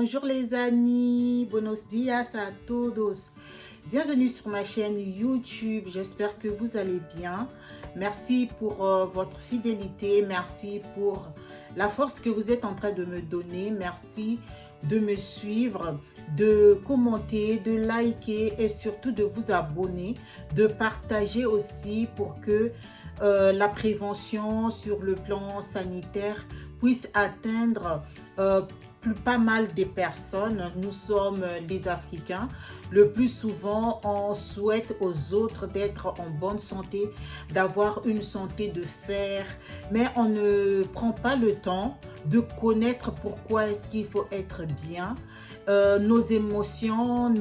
Bonjour les amis, buenos días a todos. Bienvenue sur ma chaîne YouTube, j'espère que vous allez bien. Merci pour votre fidélité, merci pour la force que vous êtes en train de me donner. Merci de me suivre, de commenter, de liker et surtout de vous abonner, de partager aussi pour que la prévention sur le plan sanitaire puisse atteindre pas mal de personnes. Nous sommes des Africains. Le plus souvent, on souhaite aux autres d'être en bonne santé, d'avoir une santé de fer, mais on ne prend pas le temps de connaître pourquoi est-ce qu'il faut être bien. Nos émotions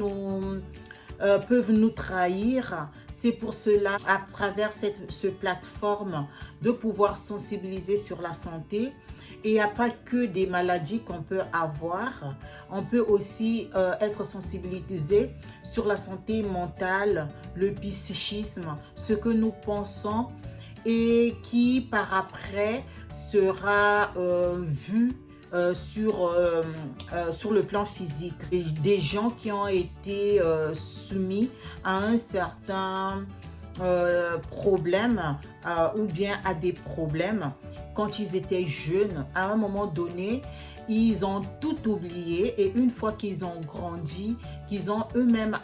peuvent nous trahir. C'est pour cela, à travers cette plateforme, de pouvoir sensibiliser sur la santé. Et il n'y a pas que des maladies qu'on peut avoir. On peut aussi être sensibilisé sur la santé mentale, le psychisme, ce que nous pensons et qui par après sera vu sur le plan physique. Des gens qui ont été soumis à un certain problème ou bien à des problèmes quand ils étaient jeunes. À un moment donné, ils ont tout oublié et une fois qu'ils ont grandi, qu'ils ont eux-mêmes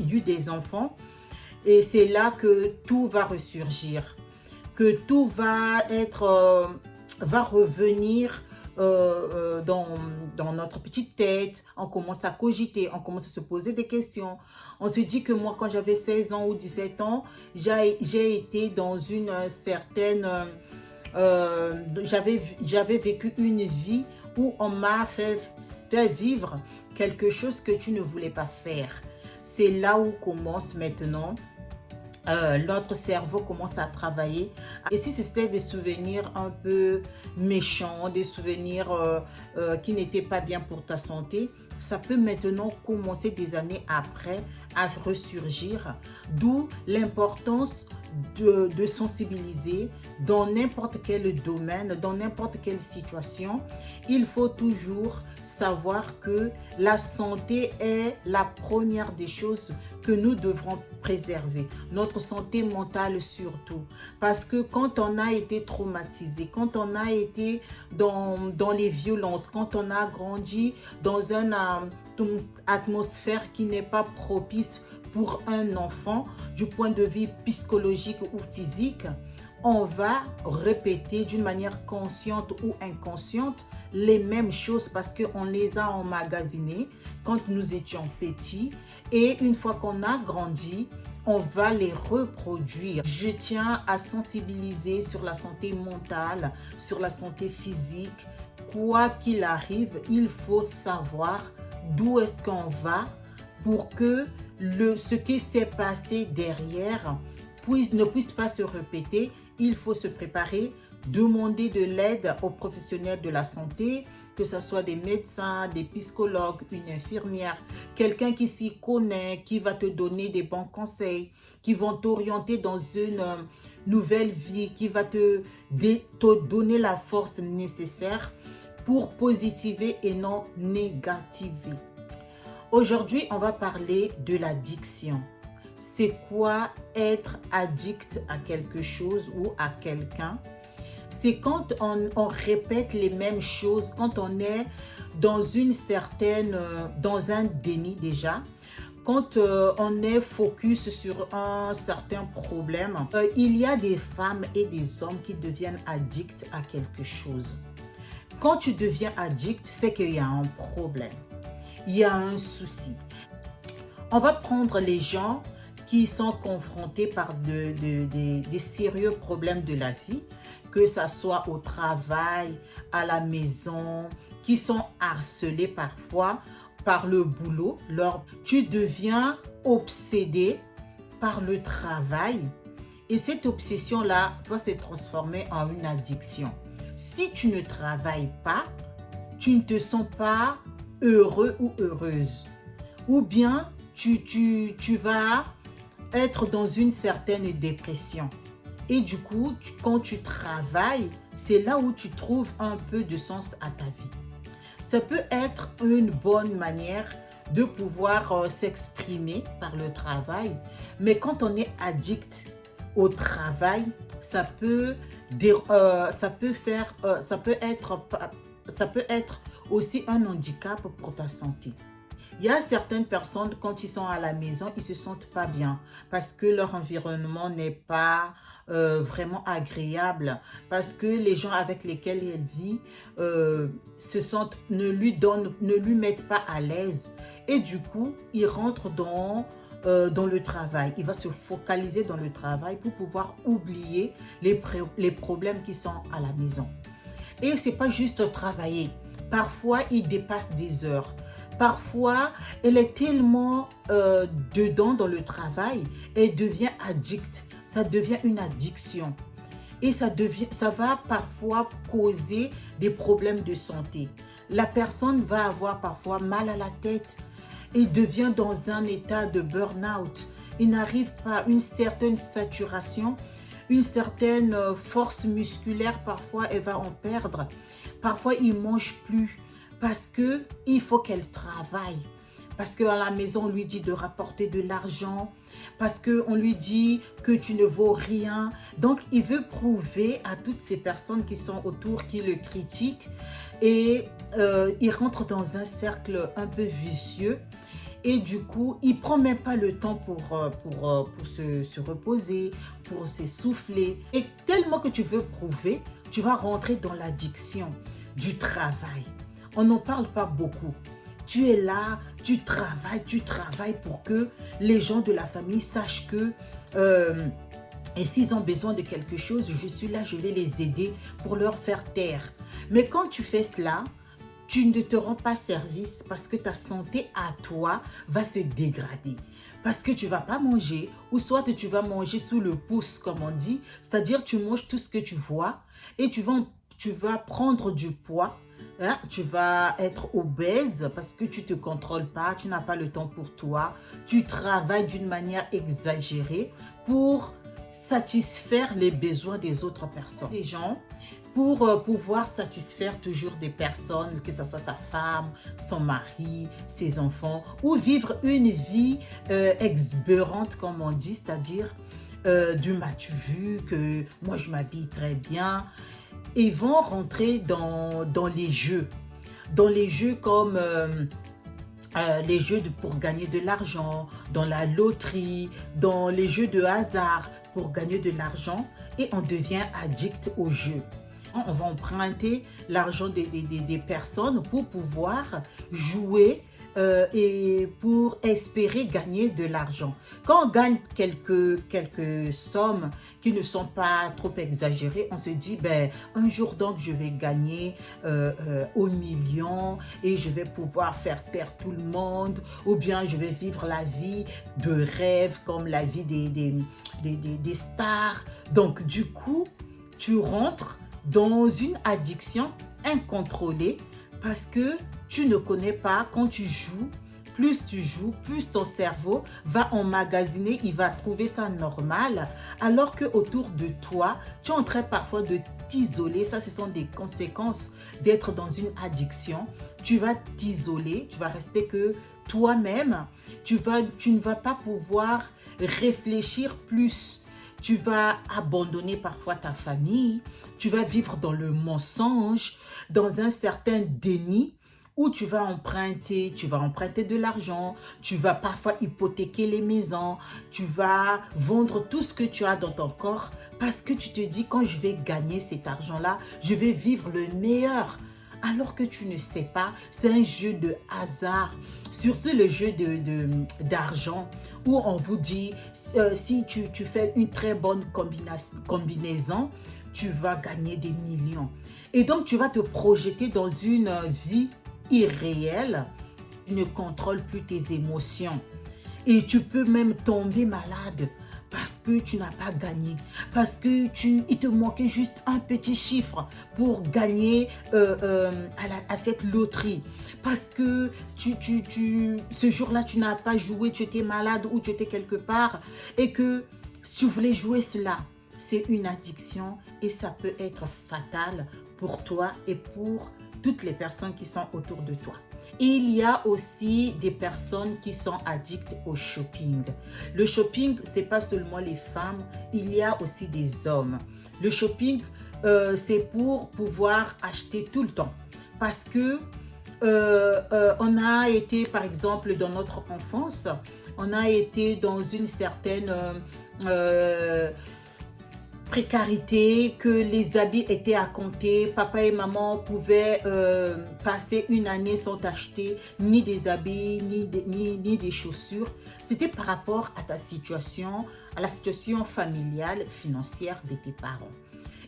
eu des enfants, et c'est là que tout va ressurgir, que tout va revenir dans notre petite tête. On commence à cogiter, on commence à se poser des questions. On se dit que moi, quand j'avais 16 ans ou 17 ans, j'ai été dans une certaine... j'avais vécu une vie où on m'a fait vivre quelque chose que tu ne voulais pas faire. C'est là où commence maintenant notre cerveau commence à travailler. Et si c'était des souvenirs un peu méchants, des souvenirs qui n'étaient pas bien pour ta santé, ça peut maintenant commencer des années après à ressurgir. D'où l'importance de sensibiliser dans n'importe quel domaine, dans n'importe quelle situation. Il faut toujours savoir que la santé est la première des choses que nous devrons préserver. Notre santé mentale surtout. Parce que quand on a été traumatisé, quand on a été dans les violences, quand on a grandi dans une atmosphère qui n'est pas propice pour un enfant, du point de vue psychologique ou physique, on va répéter d'une manière consciente ou inconsciente les mêmes choses parce qu'on les a emmagasinées quand nous étions petits et une fois qu'on a grandi, on va les reproduire. Je tiens à sensibiliser sur la santé mentale, sur la santé physique. Quoi qu'il arrive, il faut savoir d'où est-ce qu'on va pour que ce qui s'est passé derrière ne puisse pas se répéter. Il faut se préparer, demander de l'aide aux professionnels de la santé, que ce soit des médecins, des psychologues, une infirmière, quelqu'un qui s'y connaît, qui va te donner des bons conseils, qui vont t'orienter dans une nouvelle vie, qui va te donner la force nécessaire pour positiver et non négativer. Aujourd'hui, on va parler de l'addiction. C'est quoi être addict à quelque chose ou à quelqu'un? C'est quand on répète les mêmes choses, quand on est dans dans un déni déjà, quand on est focus sur un certain problème. Il y a des femmes et des hommes qui deviennent addicts à quelque chose. Quand tu deviens addict, c'est qu'il y a un problème, il y a un souci. On va prendre les gens qui sont confrontés par des sérieux problèmes de la vie, que ce soit au travail, à la maison, qui sont harcelés parfois par le boulot. Tu deviens obsédé par le travail et cette obsession-là va se transformer en une addiction. Si tu ne travailles pas, tu ne te sens pas heureux ou heureuse. Ou bien tu vas être dans une certaine dépression. Et du coup, quand tu travailles, c'est là où tu trouves un peu de sens à ta vie. Ça peut être une bonne manière de pouvoir s'exprimer par le travail, mais quand on est addict au travail, ça peut être aussi un handicap pour ta santé. Il y a certaines personnes, quand ils sont à la maison, ils ne se sentent pas bien parce que leur environnement n'est pas vraiment agréable, parce que les gens avec lesquels ils vivent ne lui mettent pas à l'aise. Et du coup, il rentre dans le travail. Il va se focaliser dans le travail pour pouvoir oublier les problèmes qui sont à la maison. Et ce n'est pas juste travailler. Parfois, il dépasse des heures. Parfois, elle est tellement dedans dans le travail, elle devient addict. Ça devient une addiction. Et ça va parfois causer des problèmes de santé. La personne va avoir parfois mal à la tête et devient dans un état de burn-out. Il n'arrive pas à une certaine saturation, une certaine force musculaire, parfois elle va en perdre. Parfois, il ne mange plus parce qu'il faut qu'elle travaille. Parce qu'à la maison, on lui dit de rapporter de l'argent. Parce qu'on lui dit que tu ne vaux rien. Donc, il veut prouver à toutes ces personnes qui sont autour, qui le critiquent. Et il rentre dans un cercle un peu vicieux. Et du coup, il ne prend même pas le temps pour se reposer, pour s'essouffler. Et tellement que tu veux prouver, tu vas rentrer dans l'addiction du travail. On n'en parle pas beaucoup. Tu es là, tu travailles pour que les gens de la famille sachent que et s'ils ont besoin de quelque chose, je suis là, je vais les aider pour leur faire taire. Mais quand tu fais cela, tu ne te rends pas service parce que ta santé à toi va se dégrader. Parce que tu ne vas pas manger, ou soit tu vas manger sous le pouce, comme on dit, c'est-à-dire tu manges tout ce que tu vois et tu vas prendre du poids. Hein, tu vas être obèse parce que tu ne te contrôles pas, tu n'as pas le temps pour toi, tu travailles d'une manière exagérée pour satisfaire les besoins des autres personnes. Les gens, pour pouvoir satisfaire toujours des personnes, que ce soit sa femme, son mari, ses enfants, ou vivre une vie exubérante, comme on dit, c'est-à-dire du m'as-tu vu, que moi je m'habille très bien. Ils vont rentrer dans les jeux. Dans les jeux comme les jeux pour gagner de l'argent, dans la loterie, dans les jeux de hasard pour gagner de l'argent. Et on devient addict aux jeux. On va emprunter l'argent des personnes pour pouvoir jouer et pour espérer gagner de l'argent. Quand on gagne quelques sommes qui ne sont pas trop exagérées, on se dit, ben, un jour donc je vais gagner au million et je vais pouvoir faire taire tout le monde, ou bien je vais vivre la vie de rêve comme la vie des stars. Donc du coup, tu rentres dans une addiction incontrôlée parce que tu ne connais pas. Quand tu joues, plus ton cerveau va emmagasiner, il va trouver ça normal, alors que autour de toi, tu es en train parfois de t'isoler. Ça, ce sont des conséquences d'être dans une addiction. Tu vas t'isoler, tu vas rester que toi-même. Tu ne vas pas pouvoir réfléchir plus. Tu vas abandonner parfois ta famille, tu vas vivre dans le mensonge, dans un certain déni où tu vas emprunter de l'argent, tu vas parfois hypothéquer les maisons, tu vas vendre tout ce que tu as dans ton corps parce que tu te dis quand je vais gagner cet argent-là, je vais vivre le meilleur. Alors que tu ne sais pas, c'est un jeu de hasard, surtout le jeu d'argent où on vous dit si tu fais une très bonne combinaison, tu vas gagner des millions. Et donc tu vas te projeter dans une vie irréelle, tu ne contrôles plus tes émotions et tu peux même tomber malade. Parce que tu n'as pas gagné, parce que il te manquait juste un petit chiffre pour gagner à cette loterie, parce que ce jour-là, tu n'as pas joué, tu étais malade ou tu étais quelque part et que tu voulais jouer cela. C'est une addiction et ça peut être fatal pour toi et pour toutes les personnes qui sont autour de toi. Il y a aussi des personnes qui sont addictes au shopping. Le shopping, ce n'est pas seulement les femmes, il y a aussi des hommes. Le shopping, c'est pour pouvoir acheter tout le temps. Parce que on a été, par exemple, dans notre enfance, on a été dans une certaine précarité, que les habits étaient à compter. Papa et maman pouvaient passer une année sans acheter ni des habits, ni des chaussures. C'était par rapport à ta situation, à la situation familiale, financière de tes parents.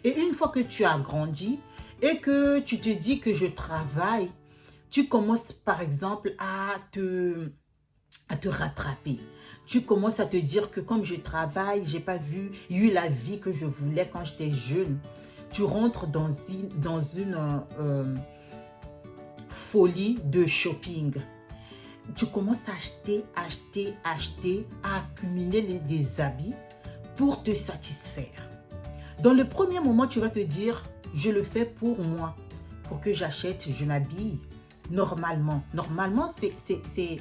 Et une fois que tu as grandi et que tu te dis que je travaille, tu commences par exemple à te rattraper. Tu commences à te dire que comme je travaille, j'ai pas eu la vie que je voulais quand j'étais jeune. Tu rentres dans une folie de shopping. Tu commences à acheter, à accumuler des habits pour te satisfaire. Dans le premier moment, tu vas te dire, je le fais pour moi, pour que j'achète, je m'habille normalement. Normalement, il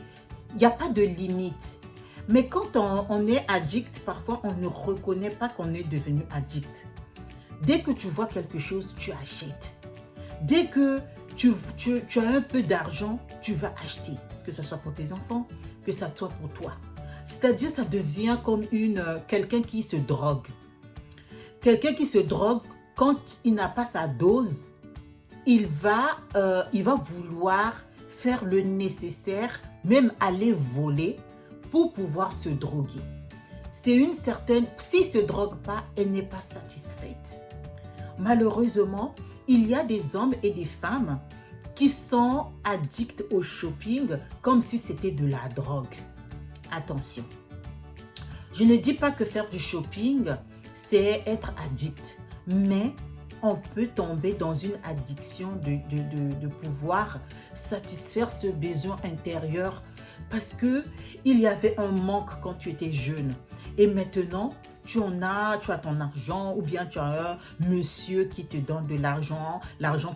n'y a pas de limite. Mais quand on est addict, parfois, on ne reconnaît pas qu'on est devenu addict. Dès que tu vois quelque chose, tu achètes. Dès que tu as un peu d'argent, tu vas acheter. Que ce soit pour tes enfants, que ce soit pour toi. C'est-à-dire, ça devient comme quelqu'un qui se drogue. Quelqu'un qui se drogue, quand il n'a pas sa dose, il va vouloir faire le nécessaire, même aller voler pour pouvoir se droguer. C'est une certaine... S'il ne se drogue pas, elle n'est pas satisfaite. Malheureusement, il y a des hommes et des femmes qui sont addicts au shopping comme si c'était de la drogue. Attention. Je ne dis pas que faire du shopping, c'est être addict. Mais on peut tomber dans une addiction de pouvoir satisfaire ce besoin intérieur parce qu'il y avait un manque quand tu étais jeune. Et maintenant, tu as ton argent ou bien tu as un monsieur qui te donne de l'argent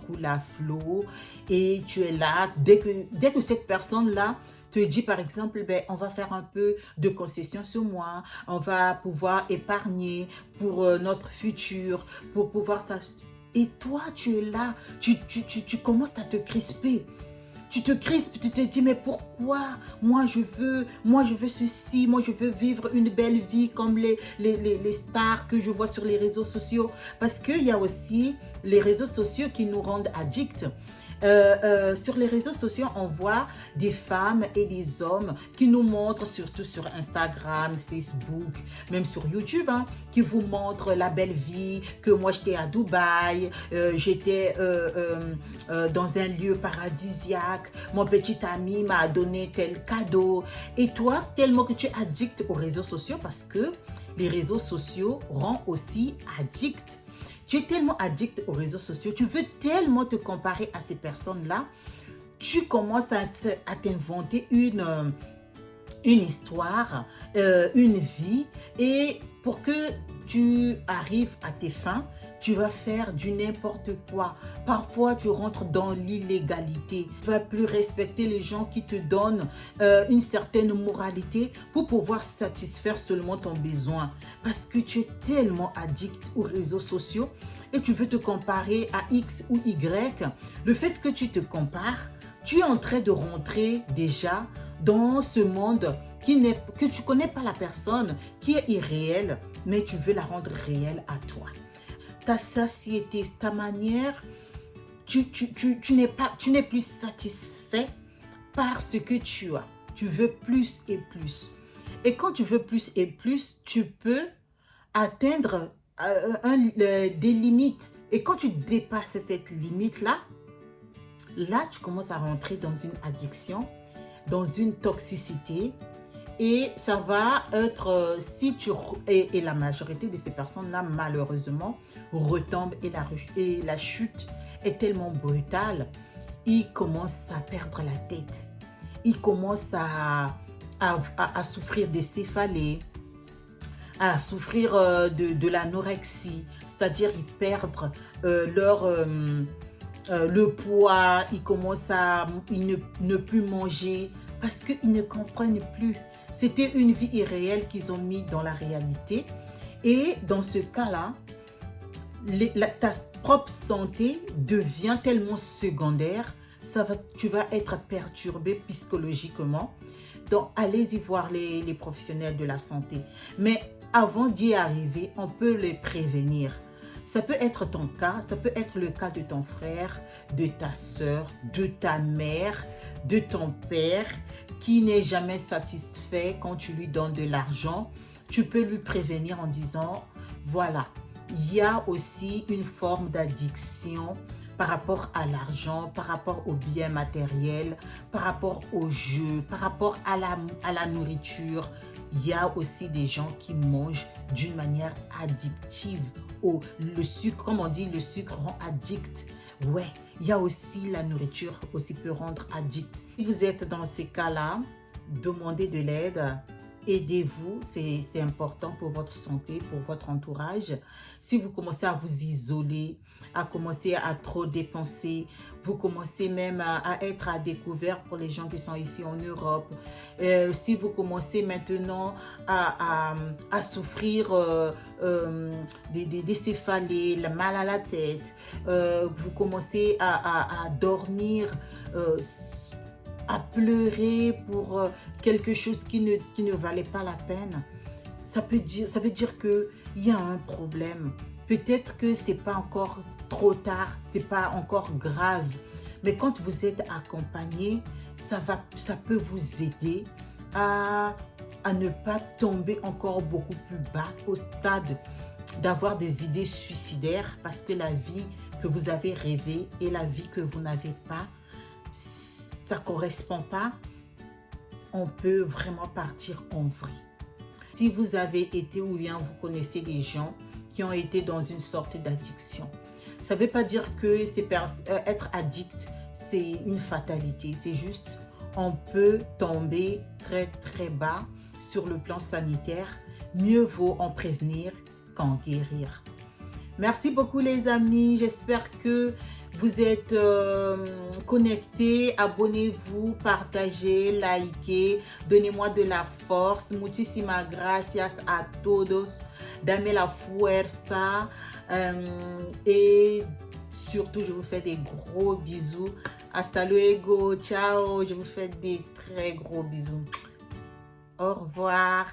coule à flot et tu es là. Dès que cette personne-là te dit par exemple, on va faire un peu de concession ce mois, on va pouvoir épargner pour notre futur, pour pouvoir s'acheter. Et toi, tu es là, tu commences à te crisper. Tu te crispes, tu te dis, mais pourquoi moi je veux ceci, moi je veux vivre une belle vie comme les stars que je vois sur les réseaux sociaux. Parce qu'il y a aussi les réseaux sociaux qui nous rendent addicts. Sur les réseaux sociaux, on voit des femmes et des hommes qui nous montrent, surtout sur Instagram, Facebook, même sur YouTube, qui vous montrent la belle vie, que moi j'étais à Dubaï, j'étais dans un lieu paradisiaque, mon petit ami m'a donné tel cadeau. Et toi, tellement que tu es addict aux réseaux sociaux parce que les réseaux sociaux rendent aussi addicts. Tu es tellement addict aux réseaux sociaux, tu veux tellement te comparer à ces personnes-là, tu commences à t'inventer une histoire, une vie, et pour que tu arrives à tes fins, tu vas faire du n'importe quoi. Parfois, tu rentres dans l'illégalité. Tu ne vas plus respecter les gens qui te donnent une certaine moralité pour pouvoir satisfaire seulement ton besoin. Parce que tu es tellement addict aux réseaux sociaux et tu veux te comparer à X ou Y. Le fait que tu te compares, tu es en train de rentrer déjà dans ce monde que tu ne connais pas la personne, qui est irréelle, mais tu veux la rendre réelle à toi. Ta satiété, ta manière, tu n'es plus satisfait par ce que tu as. Tu veux plus et plus. Et quand tu veux plus et plus, tu peux atteindre des limites. Et quand tu dépasses cette limite-là, là, tu commences à rentrer dans une addiction, dans une toxicité. Et ça va être, et la majorité de ces personnes-là, malheureusement, retombent et la chute est tellement brutale, ils commencent à perdre la tête. Ils commencent à souffrir des céphalées, à souffrir de l'anorexie, c'est-à-dire ils perdent le poids, ils commencent à ne plus manger parce qu'ils ne comprennent plus. C'était une vie irréelle qu'ils ont mis dans la réalité. Et dans ce cas-là, ta propre santé devient tellement secondaire, tu vas être perturbé psychologiquement. Donc, allez-y voir les professionnels de la santé. Mais avant d'y arriver, on peut les prévenir. Ça peut être ton cas, ça peut être le cas de ton frère, de ta soeur, de ta mère, de ton père, qui n'est jamais satisfait quand tu lui donnes de l'argent. Tu peux lui prévenir en disant, voilà, il y a aussi une forme d'addiction par rapport à l'argent, par rapport aux biens matériels, par rapport aux jeux, par rapport à la nourriture. Il y a aussi des gens qui mangent d'une manière addictive. Le sucre, comme on dit, le sucre rend addict. Ouais, il y a aussi la nourriture aussi peut rendre addict. Si vous êtes dans ces cas-là, demandez de l'aide. Aidez-vous, c'est important pour votre santé, pour votre entourage. Si vous commencez à vous isoler, à commencer à trop dépenser, vous commencez même à être à découvert pour les gens qui sont ici en Europe. Si vous commencez maintenant à souffrir des céphalées, le mal à la tête, vous commencez à dormir, à pleurer pour quelque chose qui ne valait pas la peine, ça veut dire qu'il y a un problème. Peut-être que ce n'est pas encore trop tard, ce n'est pas encore grave. Mais quand vous êtes accompagné, ça peut vous aider à ne pas tomber encore beaucoup plus bas au stade d'avoir des idées suicidaires parce que la vie que vous avez rêvée et la vie que vous n'avez pas, ça ne correspond pas. On peut vraiment partir en vrille. Si vous avez été ou bien vous connaissez des gens qui ont été dans une sorte d'addiction, ça ne veut pas dire que être addict, c'est une fatalité. C'est juste, on peut tomber très très bas sur le plan sanitaire. Mieux vaut en prévenir qu'en guérir. Merci beaucoup les amis. J'espère que vous êtes connectés. Abonnez-vous, partagez, likez. Donnez-moi de la force. Muchísimas gracias a todos. Dame la fuerza. Et surtout, je vous fais des gros bisous. Hasta luego. Ciao. Je vous fais des très gros bisous. Au revoir.